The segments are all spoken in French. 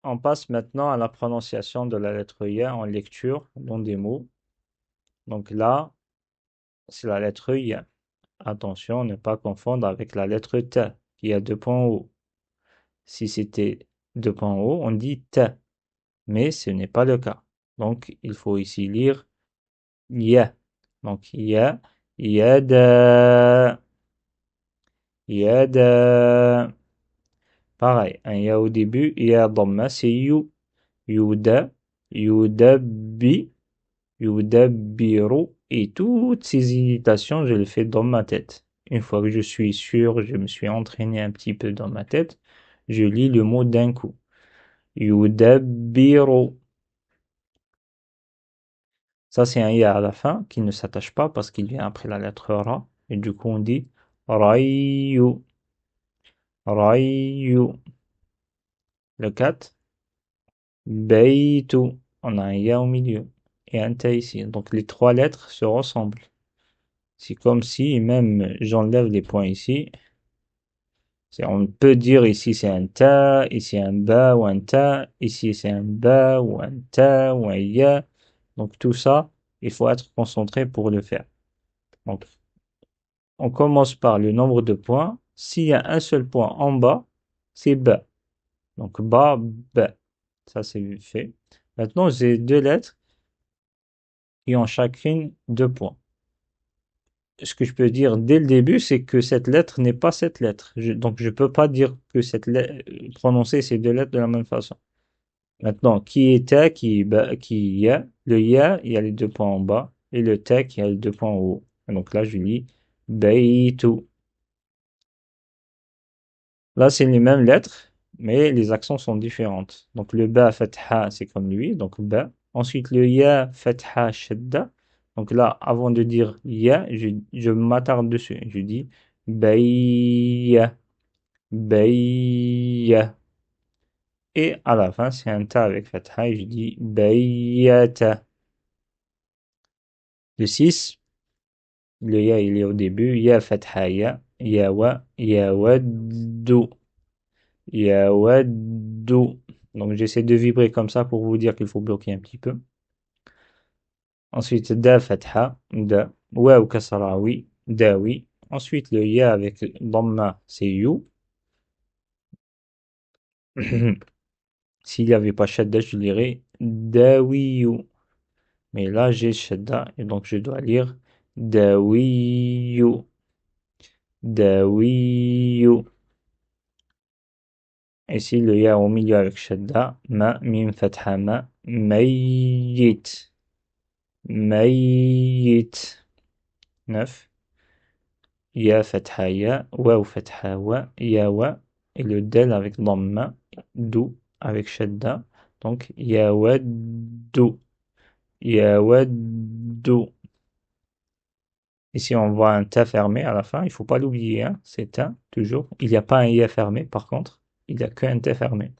On passe maintenant à la prononciation de la lettre ya en lecture dans des mots. Donc là, c'est la lettre ya. Attention, ne pas confondre avec la lettre T qui a deux points hauts. Si c'était deux points hauts, on dit T, mais ce n'est pas le cas. Donc il faut ici lire ya. Donc ya, yada, yada. Pareil, un ya au début, ya dhamma, c'est you, yuda, yudabbi, yudabbiru. Et toutes ces imitations, je les fais dans ma tête. Une fois que je suis sûr, je me suis entraîné un petit peu dans ma tête, je lis le mot d'un coup. Yudabbiru. Ça, c'est un ya à la fin qui ne s'attache pas parce qu'il vient après la lettre ra. Et du coup, on dit rayu, rayu. Le 4, baytu. On a un ya au milieu et un ta ici. Donc les trois lettres se ressemblent. C'est comme si, même j'enlève les points ici. On peut dire ici c'est un ta, ici un ba ou un ta, ici c'est un ba ou un ta ou un ya. Donc tout ça, il faut être concentré pour le faire. Donc on commence par le nombre de points. S'il y a un seul point en bas, c'est ba. Donc ba, ba. Ça c'est fait. Maintenant j'ai deux lettres qui ont chacune deux points. Ce que je peux dire dès le début, c'est que cette lettre n'est pas cette lettre. Donc je ne peux pas dire que cette lettre, prononcer ces deux lettres de la même façon. Maintenant, qui est ta, qui est ba, qui ya. Le ya, il y a les deux points en bas. Et le ta, qui a les deux points en haut. Et donc là, je lis baytu. Là, c'est les mêmes lettres, mais les accents sont différentes. Donc le ba fatha, c'est comme lui, donc ba. Ensuite, le ya fatha shadda. Donc là, avant de dire ya, je m'attarde dessus. Je dis bayya, bayya. Et à la fin, c'est un ta avec fatha et je dis bayyata. Le 6, le ya, il est au début. Ya fatha ya, yawa, yawaddu. Yawaddu. Donc j'essaie de vibrer comme ça pour vous dire qu'il faut bloquer un petit peu. Ensuite, da fatha, da. Waw kasra, oui. Da, oui. Ensuite, le ya avec dhamma, c'est you. S'il n'y avait pas shadda, je dirais dawiyu. Mais là, j'ai shadda et donc je dois lire dawiyu. Dawiyu. Ici, le ya au milieu avec shadda, ma, mim fatha ma, mayyit. Mayyit. 9. Ya fatha ya, waw fatha wa, ya wa. Et le del avec dhamma, dou avec shadda. Donc, yawaddu. Yawaddu. Ici, on voit un ta fermé à la fin. Il faut pas l'oublier, hein. C'est ta, toujours. Il n'y a pas un ya fermé, par contre. Il n'y a qu'un ta fermé.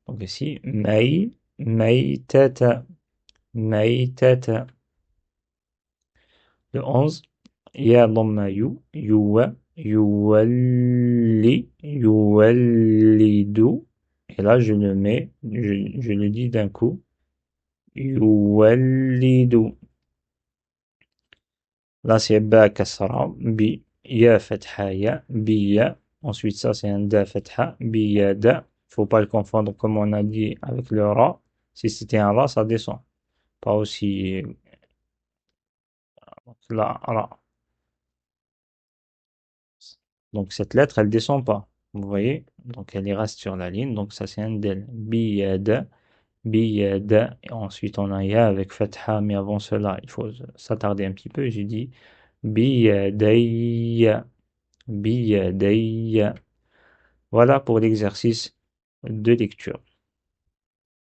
Donc ici, may, maytata. Maytata. Le 11, ya dhamma yu, yuwa, yuwalli, yuwallidu. Et là, je le mets, je le dis d'un coup. Yuwallidu. Là, c'est ba kasra, bi, ya fatha ya, bi ya. Ensuite, ça, c'est un da fatha, bi ya da. Faut pas le confondre comme on a dit avec le ra. Si c'était un ra, ça descend. Pas aussi là, ra. Donc cette lettre, elle descend pas. Vous voyez? Donc elle reste sur la ligne. Donc ça, c'est un del. Biyada, biyada. Et ensuite, on a ya avec fatha. Mais avant cela, il faut s'attarder un petit peu. J'ai dit biyadayya, biyadayya. Voilà pour l'exercice de lecture.